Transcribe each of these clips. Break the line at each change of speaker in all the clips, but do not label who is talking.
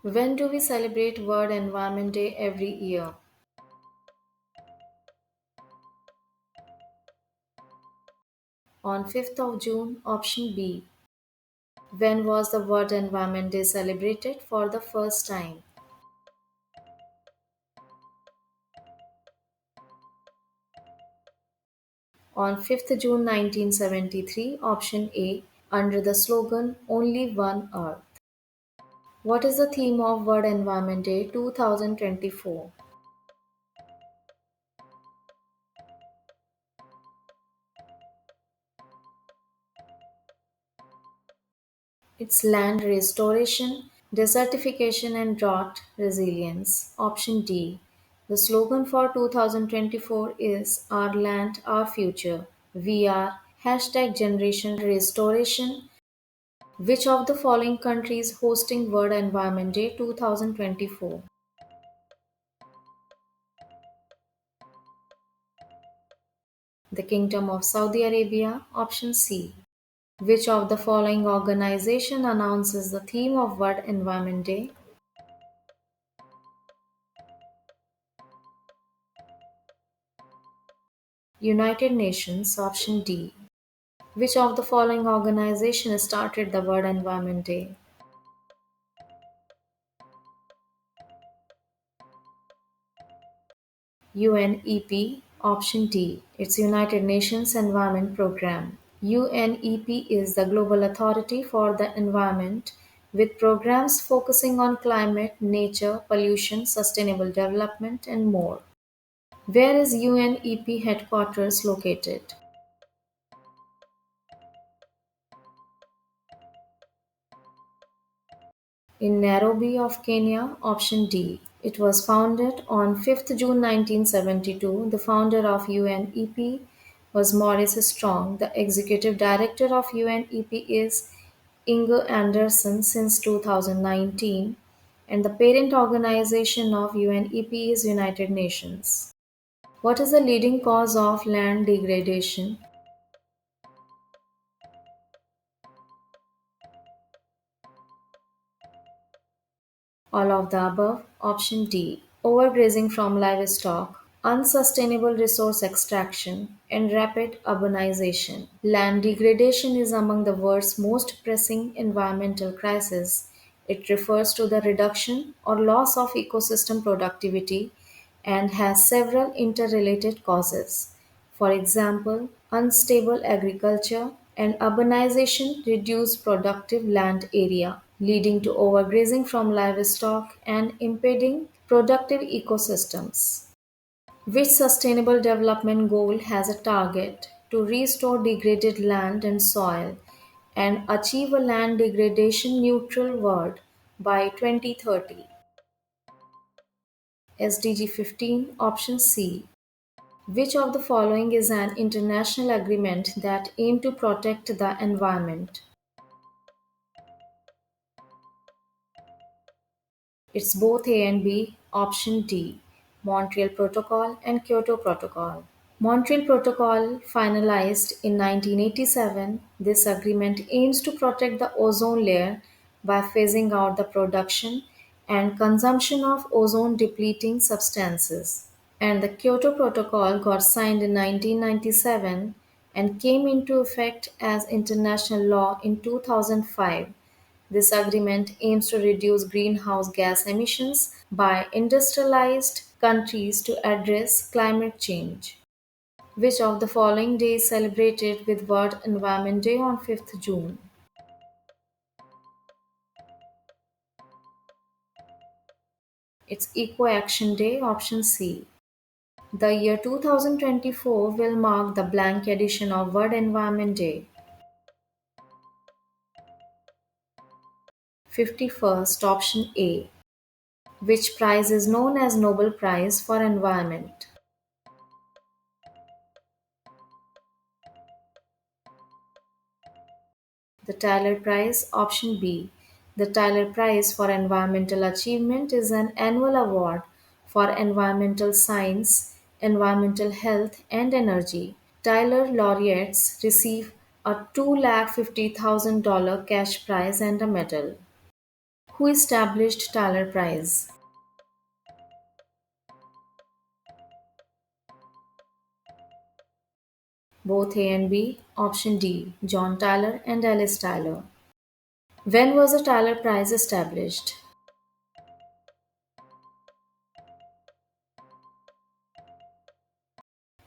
When do we celebrate World Environment Day every year? On 5th of June, option B. When was the World Environment Day celebrated for the first time? On 5th June 1973, option A, under the slogan Only One Earth. What is the theme of World Environment Day 2024? It's land restoration, desertification, and drought resilience. Option D. The slogan for 2024 is Our Land, Our Future. We are hashtag Generation Restoration. Which of the following countries hosting World Environment Day 2024? The Kingdom of Saudi Arabia. Option C. Which of the following organization announces the theme of World Environment Day? United Nations. Option D. Which of the following organization started the World Environment Day? UNEP. Option D. It's United Nations Environment Programme. UNEP is the global authority for the environment with programs focusing on climate, nature, pollution, sustainable development, and more. Where is UNEP headquarters located? In Nairobi of Kenya, option D. It was founded on 5th June 1972. The founder of UNEP was Maurice Strong. The executive director of UNEP is Inge Anderson since 2019, and the parent organization of UNEP is United Nations. What is the leading cause of land degradation? All of the above. Option D. Overgrazing from livestock, unsustainable resource extraction, and rapid urbanization. Land degradation is among the world's most pressing environmental crises. It refers to the reduction or loss of ecosystem productivity and has several interrelated causes. For example, unstable agriculture and urbanization reduce productive land area, leading to overgrazing from livestock and impeding productive ecosystems. Which sustainable development goal has a target to restore degraded land and soil and achieve a land degradation neutral world by 2030? SDG 15, option C. Which of the following is an international agreement that aim to protect the environment? It's both A and B. Option D. Montreal Protocol and Kyoto Protocol. Montreal Protocol finalized in 1987. This agreement aims to protect the ozone layer by phasing out the production and consumption of ozone depleting substances. And the Kyoto Protocol got signed in 1997 and came into effect as international law in 2005. This agreement aims to reduce greenhouse gas emissions by industrialized countries to address climate change. Which of the following days celebrated with World Environment Day on 5th June? It's Eco Action Day, option C. The year 2024 will mark the blank edition of World Environment Day. 51st, option A. Which prize is known as Nobel Prize for Environment? The Tyler Prize, option B. The Tyler Prize for Environmental Achievement is an annual award for environmental science, environmental health, and energy. Tyler laureates receive a $250,000 cash prize and a medal. Who established Tyler Price? Both A and B. Option D. John Tyler and Alice Tyler. When was the Tyler Prize established?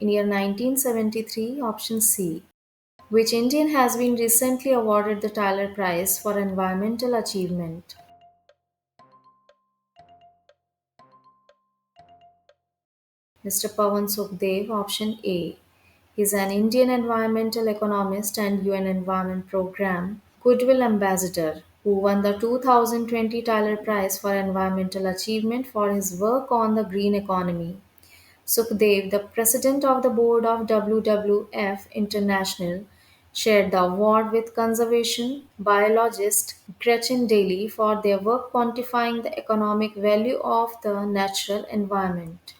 In year 1973. Option C. Which Indian has been recently awarded the Tyler Prize for environmental achievement? Mr. Pawan Sukhdev. Option A. He is an Indian environmental economist and UN Environment Programme Goodwill Ambassador who won the 2020 Tyler Prize for Environmental Achievement for his work on the green economy. Sukhdev, the president of the board of WWF International, shared the award with conservation biologist Gretchen Daly for their work quantifying the economic value of the natural environment.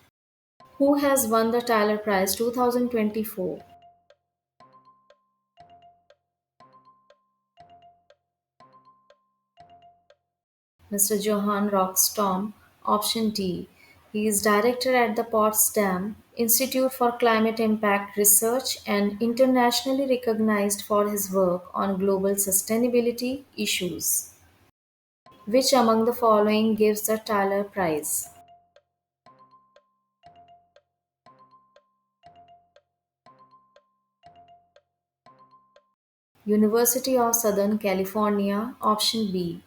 Who has won the Tyler Prize 2024? Mr. Johann Rockström. Option D. He is director at the Potsdam Institute for Climate Impact Research and internationally recognized for his work on global sustainability issues. Which among the following gives the Tyler Prize? University of Southern California. Option B.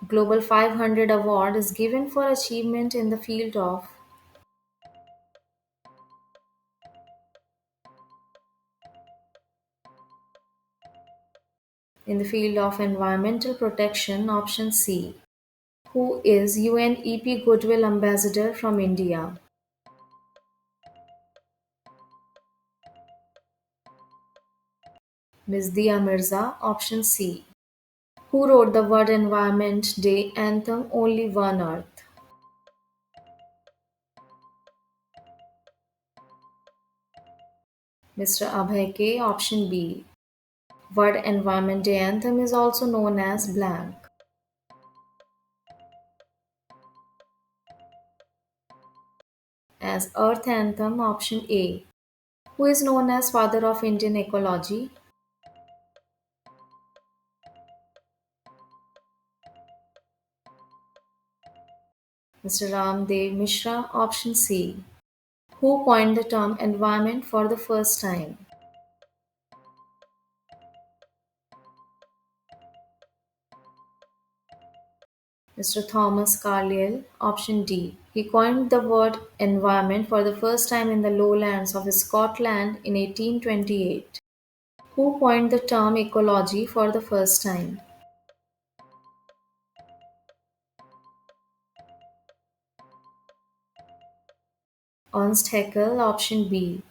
Global 500 Award is given for achievement in the field of environmental protection. Option C. Who is UNEP Goodwill Ambassador from India? Ms. Dia Mirza. Option C. Who wrote the World Environment Day anthem Only One Earth? Mr. Abhay K. Option B. World Environment Day anthem is also known as blank. As Earth Anthem. Option A. Who is known as Father of Indian Ecology? Mr. MOM&MISHKA. Option C. Who coined the term environment for the first time? Mr. Thomas Carlyle. Option D. He coined the word environment for the first time in the lowlands of Scotland in 1828. Who coined the term ecology for the first time? Ernst Haeckel. Option B.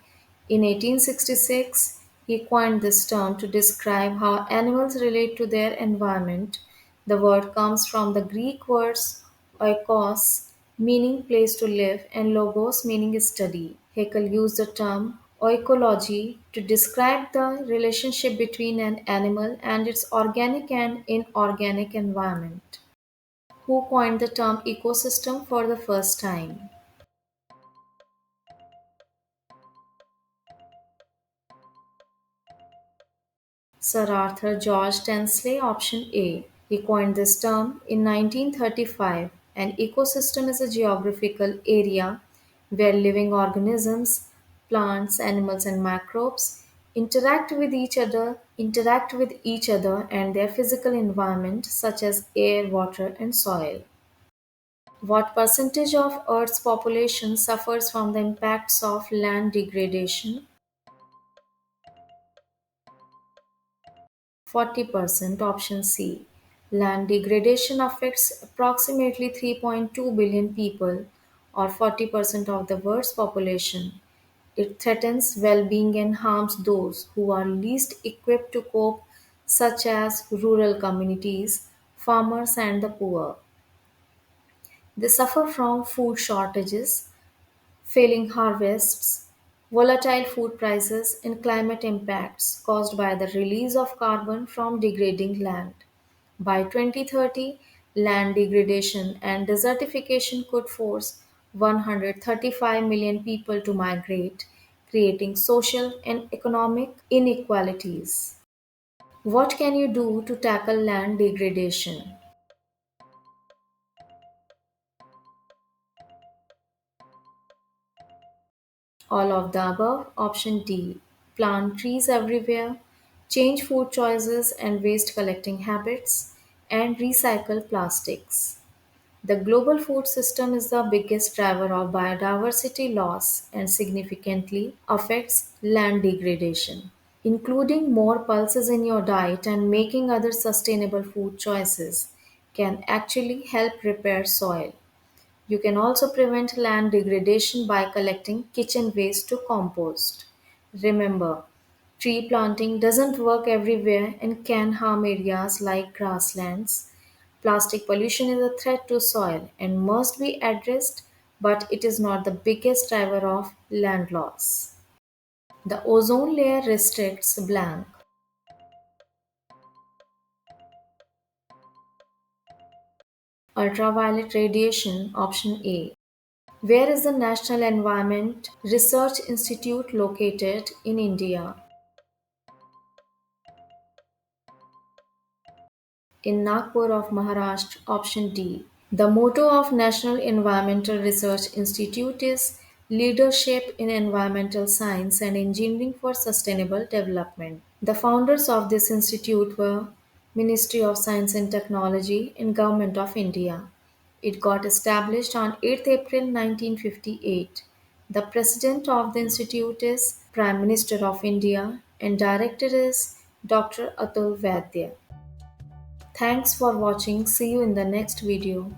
In 1866, he coined this term to describe how animals relate to their environment. The word comes from the Greek words oikos, meaning place to live, and logos, meaning study. Haeckel used the term oikology to describe the relationship between an animal and its organic and inorganic environment. Who coined the term ecosystem for the first time? Sir Arthur George Tensley. Option A. He coined this term in 1935. An ecosystem is a geographical area where living organisms, plants, animals, and microbes interact with each other and their physical environment such as air, water, and soil. What percentage of Earth's population suffers from the impacts of land degradation? 40%. Option C. Land degradation affects approximately 3.2 billion people, or 40% of the world's population. It threatens well being and harms those who are least equipped to cope, such as rural communities, farmers, and the poor. They suffer from food shortages, failing harvests, volatile food prices, and climate impacts caused by the release of carbon from degrading land. By 2030, Land degradation and desertification could force 135 million people to migrate, creating social and economic inequalities. What can you do to tackle land degradation? All of the above. Option D. Plant trees everywhere, change food choices and waste collecting habits, and recycle plastics. The global food system is the biggest driver of biodiversity loss and significantly affects land degradation. Including more pulses in your diet and making other sustainable food choices can actually help repair soil. You can also prevent land degradation by collecting kitchen waste to compost. Remember, tree planting doesn't work everywhere and can harm areas like grasslands. Plastic pollution is a threat to soil and must be addressed, but it is not the biggest driver of land loss. The ozone layer restricts blank. Ultraviolet radiation, option A. Where is the National Environment Research Institute located in India? In Nagpur of Maharashtra, option D. The motto of National Environmental Research Institute is Leadership in Environmental Science and Engineering for Sustainable Development. The founders of this institute were Ministry of Science and Technology and Government of India. It got established on 8th April 1958. The president of the institute is Prime Minister of India and director is Dr. Atul Vaidya. Thanks for watching. See you in the next video.